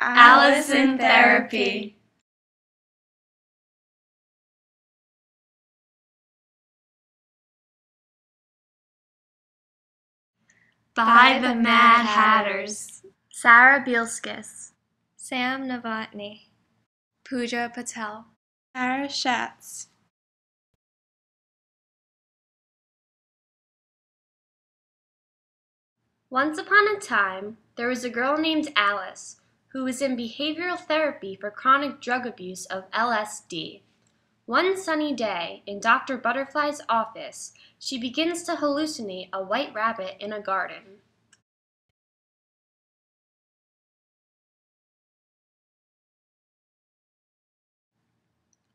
Alice in Therapy. By the Mad Hatters. Sarah Bielskis, Sam Novotny, Pooja Patel, Sarah Schatz. Once upon a time, there was a girl named Alice who was in behavioral therapy for chronic drug abuse of LSD. One sunny day, in Dr. Butterfly's office, she begins to hallucinate a white rabbit in a garden.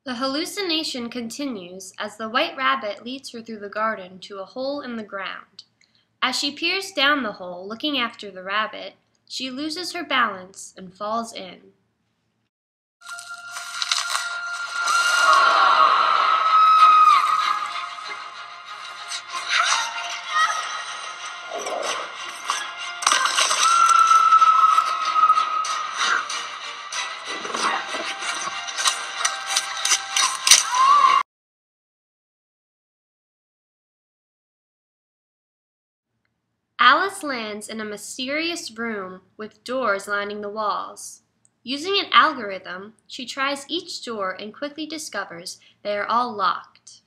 The hallucination continues as the white rabbit leads her through the garden to a hole in the ground. As she peers down the hole, looking after the rabbit, she loses her balance and falls in. Alice lands in a mysterious room with doors lining the walls. Using an algorithm, she tries each door and quickly discovers they are all locked.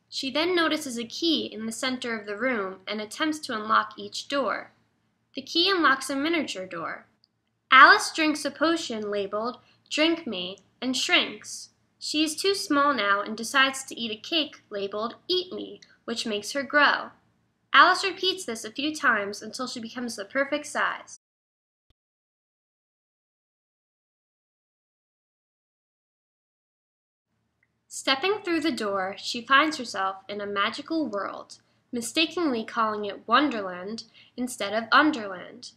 She then notices a key in the center of the room and attempts to unlock each door. The key unlocks a miniature door. Alice drinks a potion labeled "Drink Me" and shrinks. She is too small now and decides to eat a cake labeled "Eat Me," which makes her grow. Alice repeats this a few times until she becomes the perfect size. Stepping through the door, she finds herself in a magical world, mistakenly calling it Wonderland instead of Underland.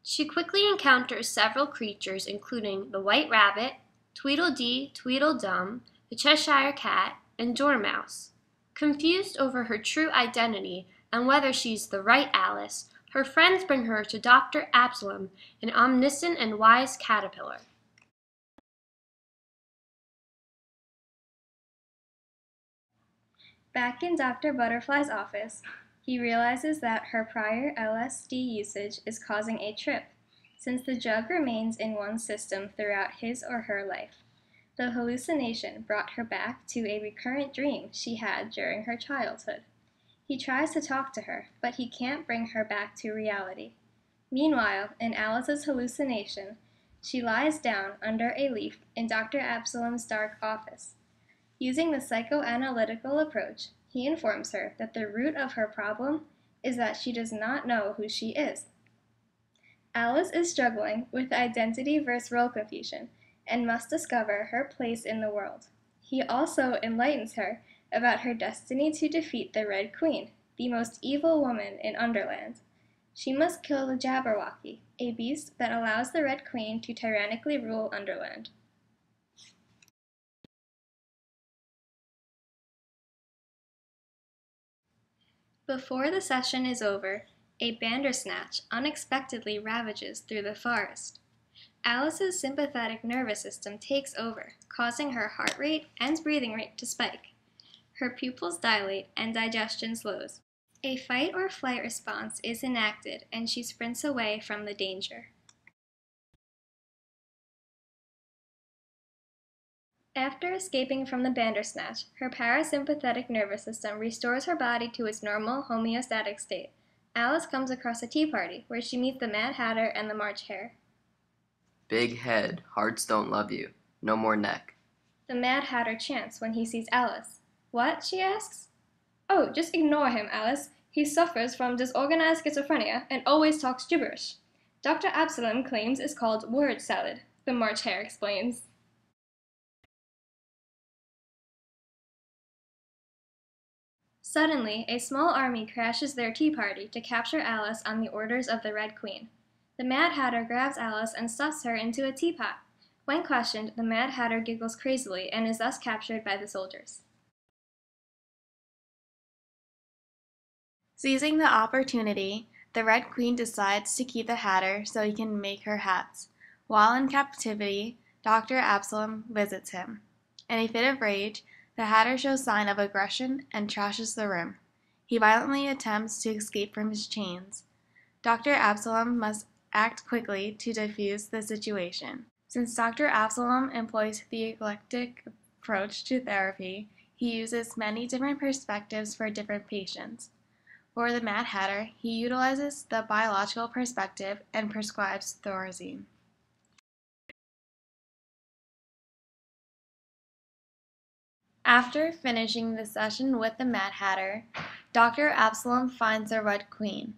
She quickly encounters several creatures including the White Rabbit, Tweedledee Tweedledum, the Cheshire Cat, and Dormouse. Confused over her true identity and whether she's the right Alice, her friends bring her to Dr. Absalom, an omniscient and wise caterpillar. Back in Dr. Butterfly's office, he realizes that her prior LSD usage is causing a trip, since the drug remains in one's system throughout his or her life. The hallucination brought her back to a recurrent dream she had during her childhood. He tries to talk to her, but he can't bring her back to reality. Meanwhile, in Alice's hallucination, she lies down under a leaf in Dr. Absalom's dark office. Using the psychoanalytical approach, he informs her that the root of her problem is that she does not know who she is. Alice is struggling with identity versus role confusion and must discover her place in the world. He also enlightens her about her destiny to defeat the Red Queen, the most evil woman in Underland. She must kill the Jabberwocky, a beast that allows the Red Queen to tyrannically rule Underland. Before the session is over, a Bandersnatch unexpectedly ravages through the forest. Alice's sympathetic nervous system takes over, causing her heart rate and breathing rate to spike. Her pupils dilate and digestion slows. A fight or flight response is enacted and she sprints away from the danger. After escaping from the Bandersnatch, her parasympathetic nervous system restores her body to its normal homeostatic state. Alice comes across a tea party where she meets the Mad Hatter and the March Hare. Big head, hearts don't love you. No more neck. The Mad Hatter chants when he sees Alice. What? She asks. Oh, just ignore him, Alice. He suffers from disorganized schizophrenia and always talks gibberish. Dr. Absalom claims it's called word salad, the March Hare explains. Suddenly, a small army crashes their tea party to capture Alice on the orders of the Red Queen. The Mad Hatter grabs Alice and stuffs her into a teapot. When questioned, the Mad Hatter giggles crazily and is thus captured by the soldiers. Seizing the opportunity, the Red Queen decides to keep the Hatter so he can make her hats. While in captivity, Dr. Absalom visits him. In a fit of rage, the Hatter shows sign of aggression and trashes the room. He violently attempts to escape from his chains. Dr. Absalom must act quickly to defuse the situation. Since Dr. Absalom employs the eclectic approach to therapy, he uses many different perspectives for different patients. For the Mad Hatter, he utilizes the biological perspective and prescribes Thorazine. After finishing the session with the Mad Hatter, Dr. Absalom finds the Red Queen.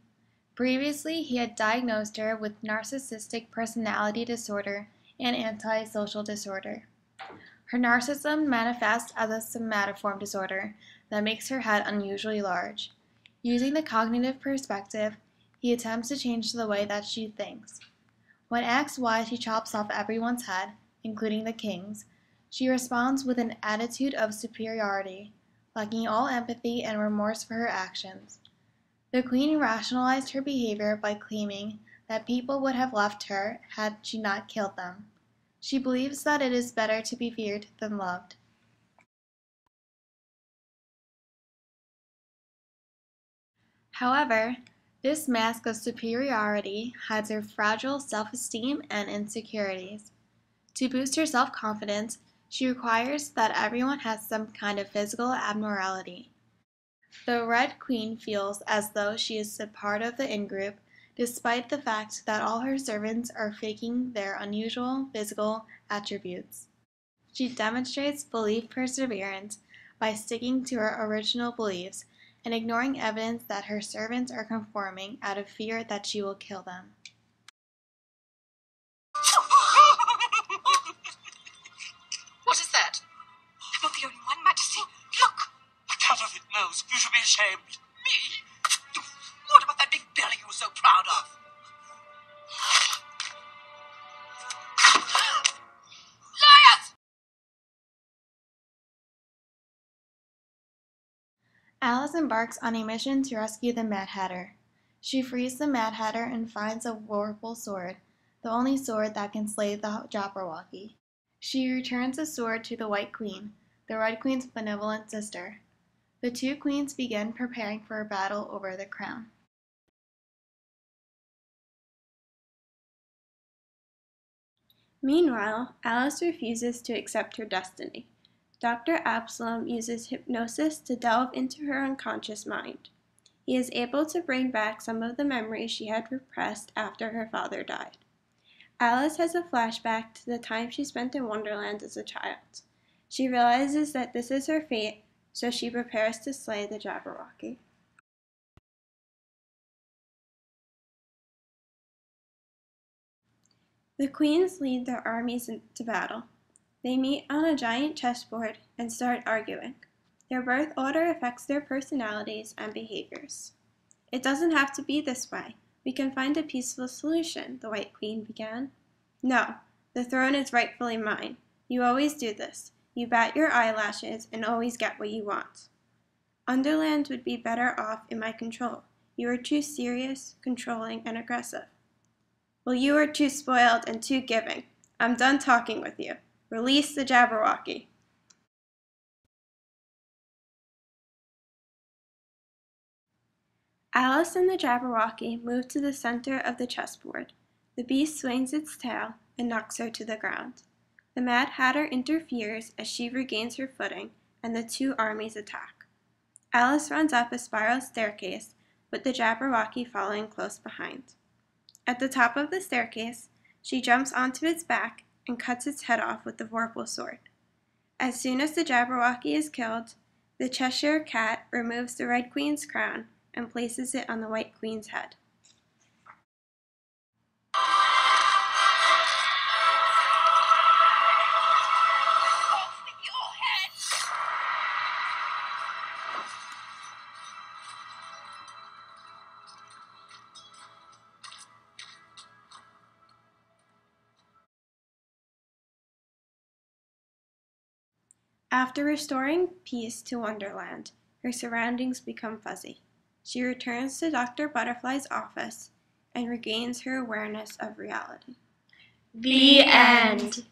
Previously, he had diagnosed her with narcissistic personality disorder and antisocial disorder. Her narcissism manifests as a somatoform disorder that makes her head unusually large. Using the cognitive perspective, he attempts to change the way that she thinks. When asked why she chops off everyone's head, including the king's, she responds with an attitude of superiority, lacking all empathy and remorse for her actions. The queen rationalized her behavior by claiming that people would have left her had she not killed them. She believes that it is better to be feared than loved. However, this mask of superiority hides her fragile self-esteem and insecurities. To boost her self-confidence, she requires that everyone has some kind of physical abnormality. The Red Queen feels as though she is a part of the in-group, despite the fact that all her servants are faking their unusual physical attributes. She demonstrates belief perseverance by sticking to her original beliefs and ignoring evidence that her servants are conforming out of fear that she will kill them. What is that? I'm not the only one, Majesty. Look! A counterfeit nose. You should be ashamed. Me? What about that big belly you were so proud of? Liars! Alice embarks on a mission to rescue the Mad Hatter. She frees the Mad Hatter and finds a vorpal sword, the only sword that can slay the Jabberwocky. She returns the sword to the White Queen, the Red Queen's benevolent sister. The two queens begin preparing for a battle over the crown. Meanwhile, Alice refuses to accept her destiny. Dr. Absalom uses hypnosis to delve into her unconscious mind. He is able to bring back some of the memories she had repressed after her father died. Alice has a flashback to the time she spent in Wonderland as a child. She realizes that this is her fate, so she prepares to slay the Jabberwocky. The queens lead their armies into battle. They meet on a giant chessboard and start arguing. Their birth order affects their personalities and behaviors. It doesn't have to be this way. We can find a peaceful solution, the White Queen began. No, the throne is rightfully mine. You always do this. You bat your eyelashes and always get what you want. Underland would be better off in my control. You are too serious, controlling, and aggressive. Well, you are too spoiled and too giving. I'm done talking with you. Release the Jabberwocky. Alice and the Jabberwocky move to the center of the chessboard. The beast swings its tail and knocks her to the ground. The Mad Hatter interferes as she regains her footing, and the two armies attack. Alice runs up a spiral staircase, with the Jabberwocky following close behind. At the top of the staircase, she jumps onto its back and cuts its head off with the vorpal sword. As soon as the Jabberwocky is killed, the Cheshire Cat removes the Red Queen's crown and places it on the White Queen's head. Off with your head! After restoring peace to Wonderland, her surroundings become fuzzy. She returns to Dr. Butterfly's office and regains her awareness of reality. The end.